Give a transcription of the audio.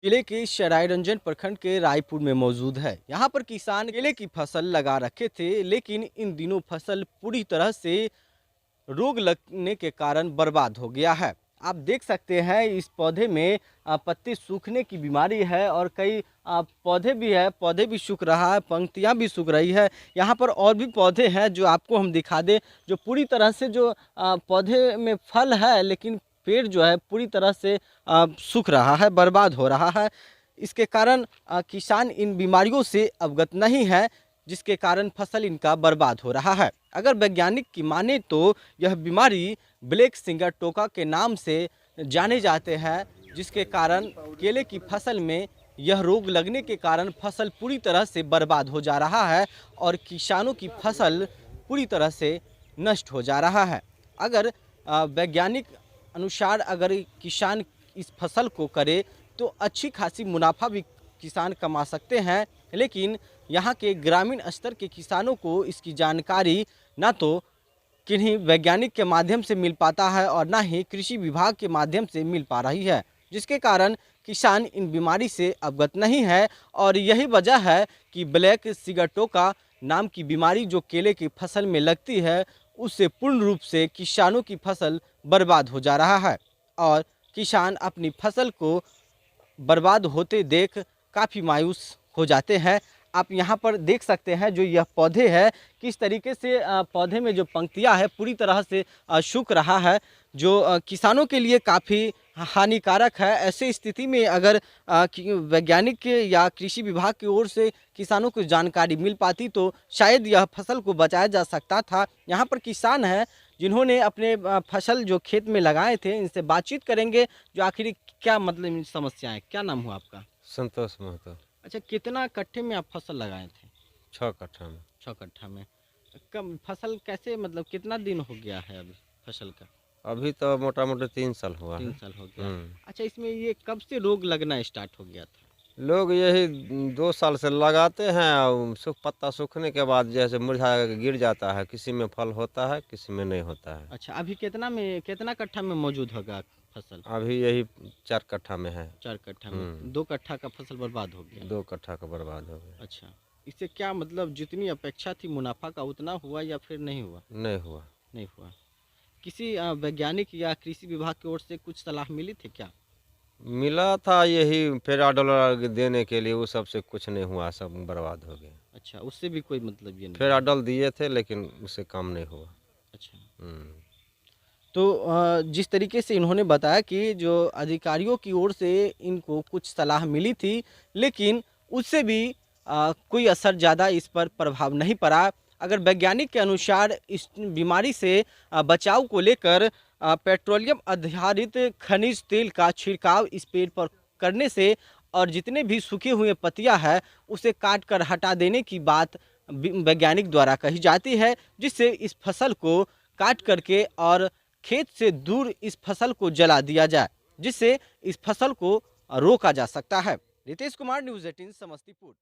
जिले के सरायरंजन प्रखंड के रायपुर में मौजूद है। यहाँ पर किसान केले की फसल लगा रखे थे, लेकिन इन दिनों फसल पूरी तरह से रोग लगने के कारण बर्बाद हो गया है। आप देख सकते हैं इस पौधे में पत्ते सूखने की बीमारी है और कई पौधे भी है, पौधे भी सूख रहा है, पंक्तियां भी सूख रही है। यहाँ पर और भी पौधे हैं जो आपको हम दिखा दें, जो पूरी तरह से जो पौधे में फल है, लेकिन पेड़ जो है पूरी तरह से सूख रहा है, बर्बाद हो रहा है। इसके कारण किसान इन बीमारियों से अवगत नहीं है, जिसके कारण फसल इनका बर्बाद हो रहा है। अगर वैज्ञानिक की माने तो यह बीमारी ब्लैक सिंगर टोका के नाम से जाने जाते हैं, जिसके कारण केले की फसल में यह रोग लगने के कारण फसल पूरी तरह से बर्बाद हो जा रहा है और किसानों की फसल पूरी तरह से नष्ट हो जा रहा है। अगर वैज्ञानिक अनुसार अगर किसान इस फसल को करे तो अच्छी खासी मुनाफा भी किसान कमा सकते हैं, लेकिन यहाँ के ग्रामीण स्तर के किसानों को इसकी जानकारी ना तो किन्हीं वैज्ञानिक के माध्यम से मिल पाता है और ना ही कृषि विभाग के माध्यम से मिल पा रही है, जिसके कारण किसान इन बीमारी से अवगत नहीं है। और यही वजह है कि ब्लैक सिगटोका नाम की बीमारी जो केले की फसल में लगती है, उससे पूर्ण रूप से किसानों की फसल बर्बाद हो जा रहा है और किसान अपनी फसल को बर्बाद होते देख काफ़ी मायूस हो जाते हैं। आप यहाँ पर देख सकते हैं जो यह पौधे है, किस तरीके से पौधे में जो पंक्तियाँ है पूरी तरह से सूख रहा है, जो किसानों के लिए काफ़ी हानिकारक है। ऐसे स्थिति में अगर वैज्ञानिक के या कृषि विभाग की ओर से किसानों को जानकारी मिल पाती तो शायद यह फसल को बचाया जा सकता था। यहाँ पर किसान हैं जिन्होंने अपने फसल जो खेत में लगाए थे, इनसे बातचीत करेंगे जो आखिर क्या मतलब समस्या है। क्या नाम हुआ आपका? संतोष महतो। अच्छा, कितना कट्ठे में आप फसल लगाए थे? 6 कट्ठा में। 6 कट्ठा में। कब फसल कैसे मतलब कितना दिन हो गया है अभी फसल का? अभी तो मोटा मोटी 3 साल हुआ 3 है। साल हो गया। अच्छा, इसमें ये कब से रोग लगना स्टार्ट हो गया था? लोग यही 2 साल से लगाते हैं और पत्ता सूखने के बाद जैसे मुरझा के गिर जाता है, किसी में फल होता है, किसी में नहीं होता है। अच्छा, अभी कितना कट्ठा में मौजूद होगा फसल? अभी यही 4 कट्ठा में है। 4 कट्ठा में। 2 कट्ठा का फसल बर्बाद हो गया। 2 कट्ठा का बर्बाद हो गया। अच्छा, इससे क्या मतलब जितनी अपेक्षा थी मुनाफा का उतना हुआ या फिर नहीं हुआ? नहीं हुआ। नहीं हुआ। किसी वैज्ञानिक या कृषि विभाग की ओर से कुछ सलाह मिली थी क्या? मिला था यही फेराडोल देने के लिए, वो सबसे कुछ नहीं हुआ, सब बर्बाद हो गया। अच्छा, उससे भी कोई मतलब ये नहीं? फेराडोल दिए थे लेकिन उससे काम नहीं हुआ। अच्छा। हम्म। तो जिस तरीके से इन्होंने बताया कि जो अधिकारियों की ओर से इनको कुछ सलाह मिली थी, लेकिन उससे भी कोई असर ज़्यादा इस पर प्रभाव नहीं पड़ा। अगर वैज्ञानिक के अनुसार इस बीमारी से बचाव को लेकर पेट्रोलियम आधारित खनिज तेल का छिड़काव इस पेड़ पर करने से और जितने भी सूखे हुए पत्तियां हैं उसे काट कर हटा देने की बात वैज्ञानिक द्वारा कही जाती है, जिससे इस फसल को काट करके और खेत से दूर इस फसल को जला दिया जाए, जिससे इस फसल को रोका जा सकता है। रितेश कुमार, न्यूज़ 18 समस्तीपुर।